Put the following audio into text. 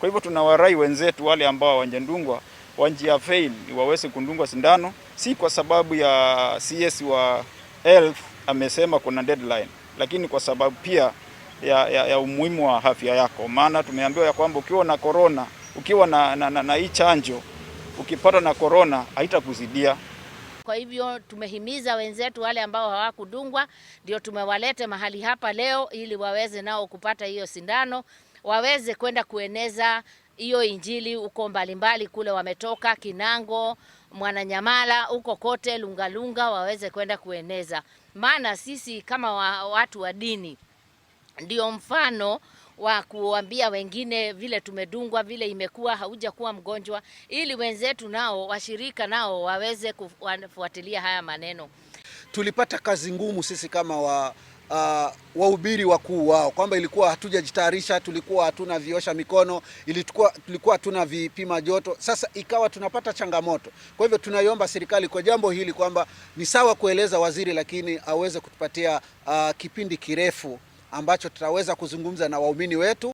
Kwa hivyo tunawarai wenzetu wale ambao hawajadungwa wajiavail waweze kudungwa sindano, si kwa sababu ya CS wa health amesema kuna deadline, lakini kwa sababu pia ya umuhimu wa afya yako. Maana tumeambiwa ya kwamba ukiwa na corona, ukiwa na hii chanjo, ukipata na corona haitakuzidia. Kwa hivyo tumehimiza wenzetu wale ambao hawakudungwa, ndio tumewalete mahali hapa leo ili waweze nao kupata hiyo sindano, waweze kwenda kueneza hiyo injili uko mbalimbali kule wametoka, Kinango, Mwananyamala, uko kote Lungalunga, waweze kwenda kueneza. Maana sisi kama watu wa dini ndio mfano wa kuambia wengine vile tumedungwa, vile imekuwa, hauja kuwa mgonjwa, ili wenzetu nao washirika nao waweze kufuatilia haya maneno. Tulipata kazi ngumu sisi kama wahubiri wakuu wao, kwamba ilikuwa hatujajitayarisha, tulikuwa hatuna viosha mikono, tulikuwa hatuna vipima joto. Sasa ikawa tunapata changamoto. Kwa hivyo tunaiomba serikali kwa jambo hili kwamba ni sawa kueleza waziri, lakini aweze kutupatia kipindi kirefu ambacho tutaweza kuzungumza na waumini wetu.